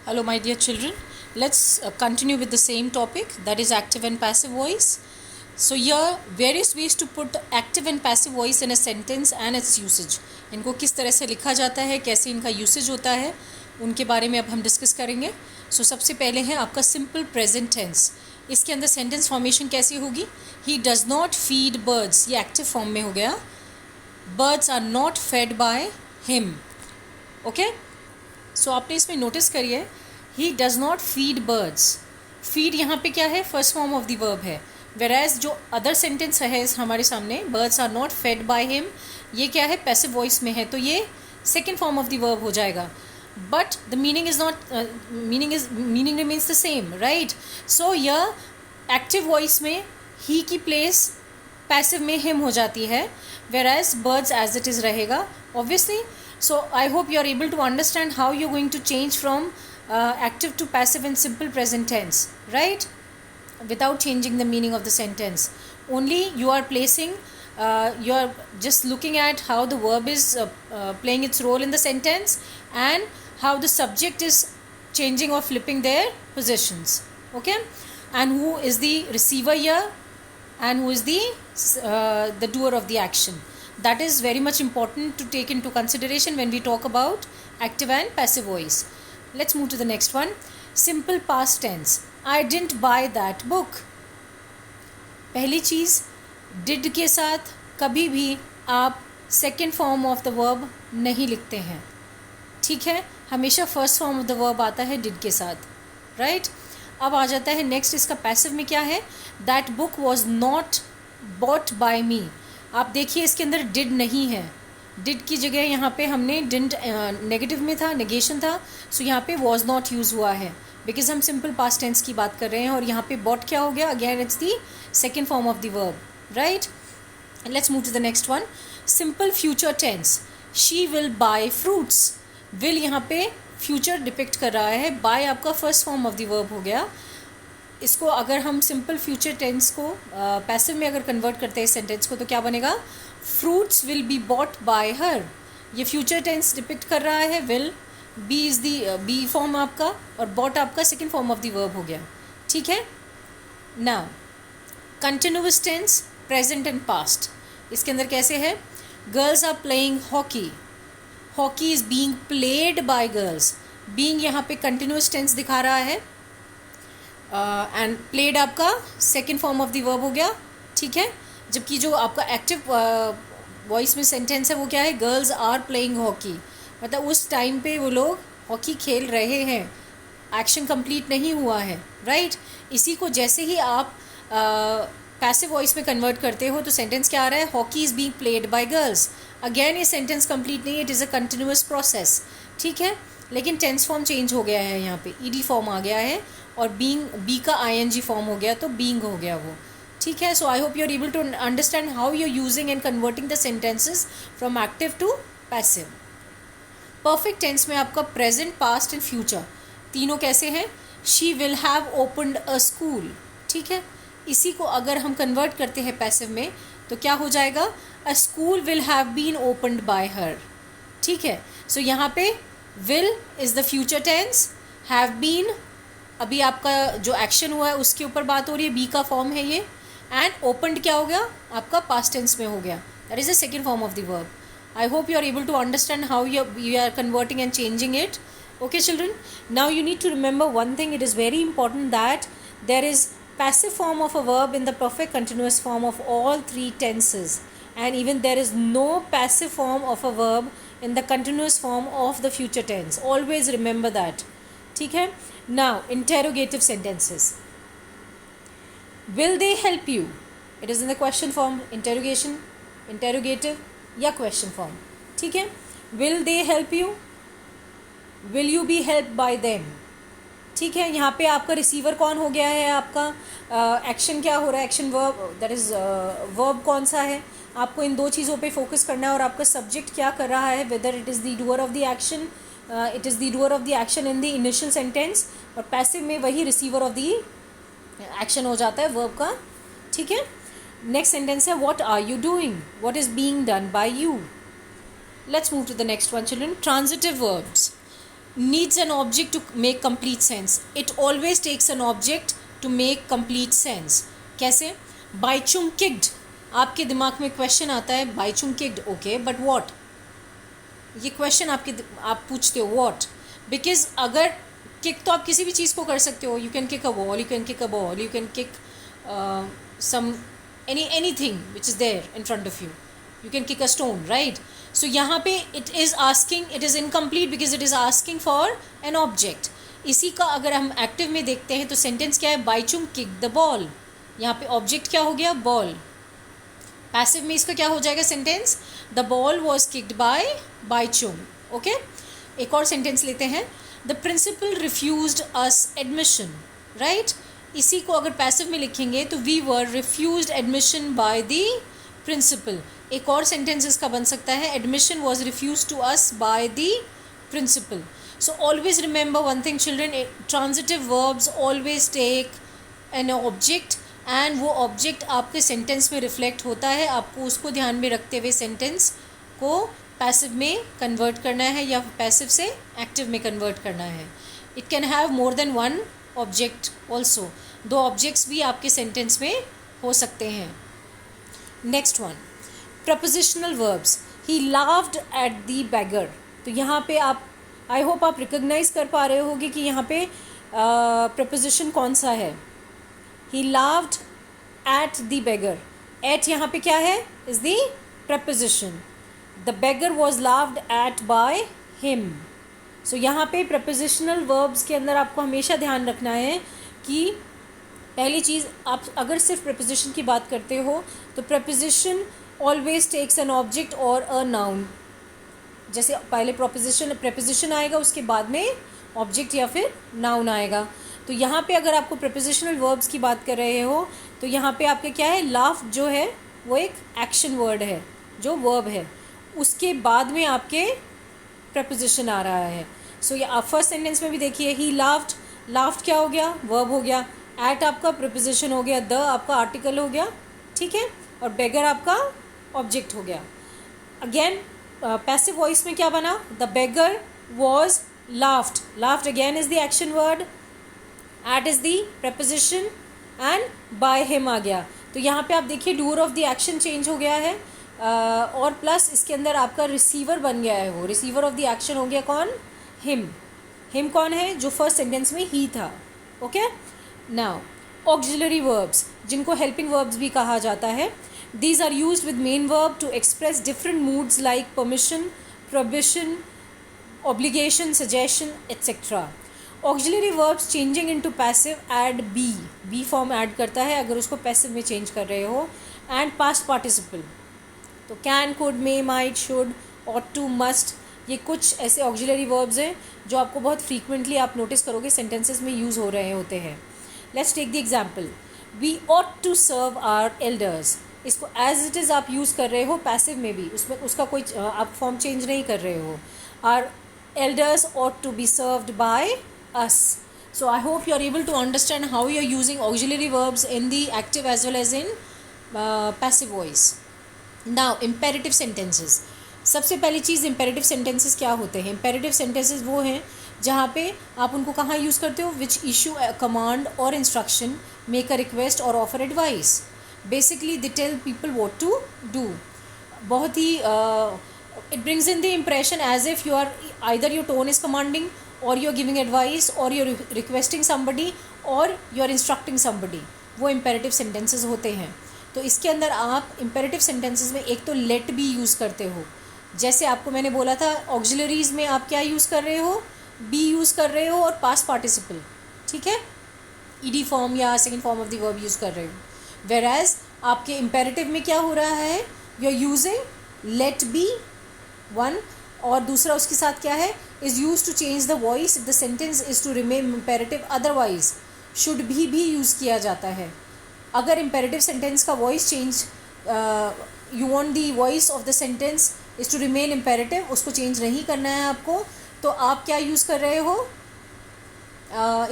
Hello, my dear children. Let's continue with the same topic, that is active and passive voice. So here various ways to put active and passive voice in a sentence and its usage. इनको किस तरह से लिखा जाता है, कैसे इनका usage होता है, उनके बारे में अब हम डिस्कस करेंगे. सो सबसे पहले है आपका सिंपल प्रेजेंट टेंस. इसके अंदर सेंटेंस फॉर्मेशन कैसी होगी? He does not feed birds, ये एक्टिव फॉर्म में हो गया. Birds are not fed by him. Okay, so आपने इसमें नोटिस करिए, he does not feed birds. Feed यहाँ पे क्या है? First form of the verb है. वेराज जो अदर सेंटेंस है हमारे सामने, birds are not fed by him, ये क्या है? पैसिव वॉइस में है, तो ये second form of the verb हो जाएगा. But the meaning is not, meaning remains the same, right? So यह एक्टिव वॉइस में ही की प्लेस पैसिव में हिम हो जाती है, वेराज बर्ड्स एज इट इज़ रहेगा obviously. So I hope you are able to understand how you're going to change from active to passive in simple present tense, right? Without changing the meaning of the sentence. Only you are placing, you are just looking at how the verb is playing its role in the sentence and how the subject is changing or flipping their positions. Okay? And who is the receiver here and who is the doer of the action. That is very much important to take into consideration when we talk about active and passive voice. Let's move to the next one. Simple past tense. I didn't buy that book. पहली चीज़, did के साथ कभी भी आप second form of the verb नहीं लिखते हैं, ठीक है? हमेशा first form of the verb आता है did के साथ, right? अब आ जाता है next, इसका passive में क्या है? That book was not bought by me. आप देखिए इसके अंदर डिड नहीं है. डिड की जगह यहाँ पे हमने डिडंट, नेगेटिव में था, नेगेशन था, सो यहाँ पे वॉज नॉट यूज़ हुआ है बिकॉज हम सिंपल पास्ट टेंस की बात कर रहे हैं. और यहाँ पे बॉट क्या हो गया? Again it's the second form of the verb, right? Let's move to the next one. Simple future tense. She will buy fruits. Will यहाँ पे फ्यूचर डिपिक्ट कर रहा है, बाय आपका first form of the verb हो गया. इसको अगर हम सिंपल फ्यूचर टेंस को पैसिव में अगर कन्वर्ट करते हैं इस सेंटेंस को, तो क्या बनेगा? Fruits will be bought by her. ये फ्यूचर टेंस डिपिक्ट कर रहा है. Will be is the be form आपका, और बॉट आपका second form of the verb हो गया, ठीक है? Now continuous tense, present and past. इसके अंदर कैसे है? Girls are playing hockey. Hockey is being played by girls. Being यहाँ पे कंटिन्यूस टेंस दिखा रहा है, एंड प्लेड आपका second form of the verb हो गया, ठीक है? जबकि जो आपका एक्टिव वॉइस में सेंटेंस है वो क्या है? Girls are playing hockey. मतलब उस टाइम पे वो लोग हॉकी खेल रहे हैं, एक्शन कंप्लीट नहीं हुआ है, राइट? इसी को जैसे ही आप पैसिव वॉइस में कन्वर्ट करते हो तो सेंटेंस क्या आ रहा है? Hockey is being played by girls. Again ये सेंटेंस कंप्लीट नहीं है, it is a continuous process, ठीक है? लेकिन टेंस फॉर्म चेंज हो गया है, यहाँ पे ईडी फॉर्म आ गया है, और बीइंग बी का आईएनजी फॉर्म हो गया, तो बीइंग हो गया वो, ठीक है? So I hope you are able to understand how you are using and converting the sentences from active to passive. Perfect tense में आपका प्रेजेंट, पास्ट एंड फ्यूचर तीनों कैसे हैं? She will have opened a school, ठीक है? इसी को अगर हम कन्वर्ट करते हैं पैसिव में तो क्या हो जाएगा? A school will have been opened by her, ठीक है? सो यहाँ पे will is the future tense, have been अभी आपका जो एक्शन हुआ है उसके ऊपर बात हो रही है, बी का फॉर्म है ये, एंड ओपन्ड क्या हो गया? आपका पास्ट टेंस में हो गया, that is the second form of the verb. I hope you are able to understand how you are converting and changing it. Okay children, now you need to remember one thing. It is very important that there is passive form of a verb in the perfect continuous form of all three tenses, and even there is no passive form of a verb in the continuous form of the future tense. Always remember that, ठीक है? Now interrogative sentences. Will they help you? It is in the question form, interrogation, interrogative या question form, ठीक है? Will they help you? Will you be helped by them? ठीक है? यहाँ पे आपका रिसीवर कौन हो गया है? आपका एक्शन क्या हो रहा है? Action verb, that is verb कौन सा है? आपको इन दो चीज़ों पे फोकस करना है. और आपका सब्जेक्ट क्या कर रहा है? Whether it is the doer of the action, it is the doer of the action in the initial sentence, और पैसिव में वही रिसीवर ऑफ द एक्शन हो जाता है वर्ब का, ठीक है? नेक्स्ट सेंटेंस है what are you doing. What is being done by you. Let's move to the next one children. Transitive verbs. needs an object to make complete sense. It always takes an object to make complete sense. कैसे? Bhaichung kicked, आपके दिमाग में question आता है Bhaichung kicked, okay but what, ये question आप पूछते हो व्हाट, बिकॉज अगर किक तो आप किसी भी चीज़ को कर सकते हो, you can kick a wall, you can kick a ball, you can kick some anything which is there in front of you, you can kick a stone, right? So यहाँ पे it is asking, it is incomplete because it is asking for an object. इसी का अगर हम active में देखते हैं तो सेंटेंस क्या है, बाइचुंग किक द बॉल, यहाँ पे ऑब्जेक्ट क्या हो गया, बॉल. पैसिव में इसका क्या हो जाएगा sentence, the ball was kicked by Bhaichung. Okay, एक और सेंटेंस लेते हैं, the principal refused us admission, right? इसी को अगर पैसिव में लिखेंगे तो we were refused admission by the principal. एक और सेंटेंस इसका बन सकता है, admission was refuse to us by the principal. So always remember one thing children, transitive verbs always take an object and वो ऑब्जेक्ट आपके सेंटेंस में reflect होता है. आपको उसको ध्यान में रखते हुए सेंटेंस को पैसिव में कन्वर्ट करना है या पैसिव से एक्टिव में कन्वर्ट करना है. It can have more than one object also, दो ऑब्जेक्ट्स भी आपके सेंटेंस में हो सकते हैं. Next one, prepositional verbs. He laughed at the बेगर. तो यहाँ पे आप, आई होप आप रिकग्नाइज कर पा रहे होगे कि यहाँ पे प्रपोजिशन कौन सा है. He laughed at the beggar. At यहाँ पे क्या है, is the preposition. The beggar was laughed at by him. So यहाँ पे प्रपोजिशनल वर्ब्स के अंदर आपको हमेशा ध्यान रखना है कि पहली चीज़, आप अगर सिर्फ प्रपोजिशन की बात करते हो तो preposition always takes an object और अ नाउन. जैसे पहले प्रपोजिशन आएगा, उसके बाद में ऑब्जेक्ट या फिर नाउन आएगा. तो यहाँ पे अगर आपको प्रपोजिशनल वर्ब्स की बात कर रहे हो तो यहाँ पे आपका क्या है, लाफ जो है वो एक एक्शन वर्ड है, जो वर्ब है, उसके बाद में आपके प्रपोजिशन आ रहा है. सो ये आप फर्स्ट सेंटेंस में भी देखिए, ही लाफ्ड, लाफ्ड क्या हो गया, वर्ब हो गया. एट आपका प्रपोजिशन हो गया, द आपका आर्टिकल हो गया, ठीक है, और बेगर आपका ऑब्जेक्ट हो गया. अगेन पैसिव वॉइस में क्या बना, the beggar was laughed. Laughed again is the action word, at is the preposition and by him आ गया. तो यहाँ पे आप देखिए doer of the action change हो गया है, और प्लस इसके अंदर आपका रिसीवर बन गया है, वो रिसीवर ऑफ द एक्शन हो गया कौन, हिम. हिम कौन है, जो फर्स्ट सेंटेंस में ही था. ओके, नाउ ऑक्सिलरी वर्ब्स, जिनको हेल्पिंग वर्ब्स भी कहा जाता है. These are used with main verb to express different moods like permission, prohibition, obligation, suggestion etcetera. Auxiliary verbs changing into passive add be, be form add करता है अगर उसको passive में चेंज कर रहे हो. एंड पास्ट पार्टिसिपल, तो can, could, may, might, should, ought to, must, ये कुछ ऐसे ऑक्सिलरी वर्ब्स हैं जो आपको बहुत फ्रीक्वेंटली आप नोटिस करोगे सेंटेंसेस में यूज़ हो रहे होते हैं. Let's take the example, we ought to serve our elders. इसको एज इट इज़ आप यूज़ कर रहे हो पैसिव में भी, उसमें उसका कोई आप फॉर्म चेंज नहीं कर रहे हो. Our elders ought to be served by us. So I hope you are able to understand how you are using auxiliary verbs in the active as well as in passive voice. Now imperative sentences. सबसे पहली चीज़ imperative sentences क्या होते हैं. imperative sentences वो हैं जहाँ पे आप उनको कहाँ यूज़ करते हो, which issue a command or instruction, make a request or offer advice. Basically they tell people what to do. बहुत ही it brings in the impression as if you are either your tone is commanding or you are giving advice or you are requesting somebody or you are instructing somebody. वो imperative sentences होते हैं. तो इसके अंदर आप imperative sentences में एक तो let be यूज़ करते हो. जैसे आपको मैंने बोला था auxiliaries में आप क्या यूज़ कर रहे हो, be यूज़ कर रहे हो और past participle, ठीक है, ed form या second form of the verb use कर रहे हो. whereas आपके imperative में क्या हो रहा है, you are using let be one और दूसरा उसके साथ क्या है, is used to change the voice if the sentence is to remain imperative, otherwise should भी यूज़ किया जाता है. अगर imperative sentence का voice change, you want the voice of the sentence is to remain imperative, उसको change नहीं करना है आपको, तो आप क्या यूज़ कर रहे हो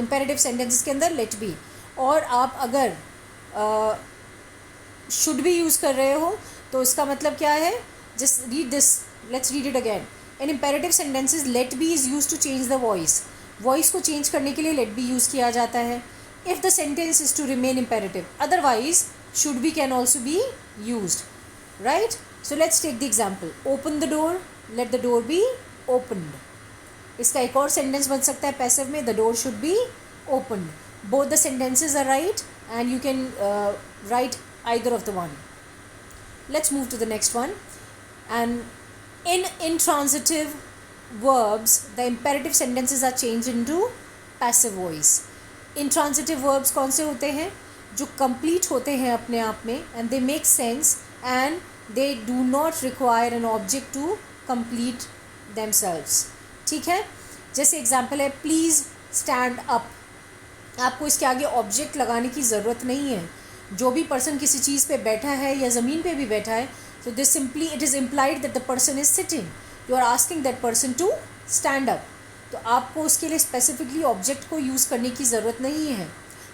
imperative sentences के अंदर let be. और आप अगर should भी यूज़ कर रहे हो तो इसका मतलब क्या है, just read this, let's read it again. In imperative sentences let be is use to change the voice. Voice को चेंज करने के लिए लेट बी यूज़ किया जाता है. If the sentence is to remain imperative, otherwise should be can also be used. Right. So let's take the example. Open the door, let the door be opened. इसका एक और सेंटेंस बन सकता है पैसिव में, the door should be opened. Both the sentences are right and you can write either of the one. Let's move to the next one. And in intransitive verbs, the imperative sentences are changed into passive voice. Intransitive verbs कौन से होते हैं? जो complete होते हैं अपने आप में and they make sense and they do not require an object to complete themselves. ठीक है. जैसे एग्जाम्पल है प्लीज़ स्टैंड अप. आपको इसके आगे ऑब्जेक्ट लगाने की ज़रूरत नहीं है. जो भी पर्सन किसी चीज़ पे बैठा है या ज़मीन पे भी बैठा है, so this simply it is implied that the person is sitting. You are asking that person to stand up. तो आपको उसके लिए स्पेसिफिकली ऑब्जेक्ट को यूज़ करने की ज़रूरत नहीं है.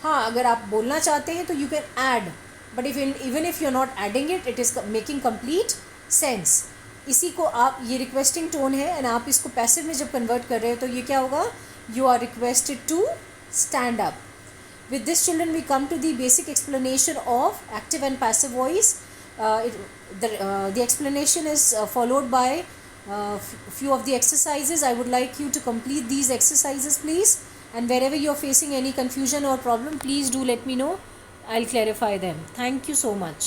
हाँ, अगर आप बोलना चाहते हैं तो you can add, but even if you are not adding it, it is making complete sense. इसी को आप, ये रिक्वेस्टिंग टोन है एंड आप इसको पैसिव में जब कन्वर्ट कर रहे हो तो ये क्या होगा? You are requested to stand up. With this, children, we come to the basic explanation of active and passive voice. The explanation is followed by few of the exercises. I would like you to complete these exercises, please. And wherever you are facing any confusion or problem, please do let me know. I'll clarify them. Thank you so much.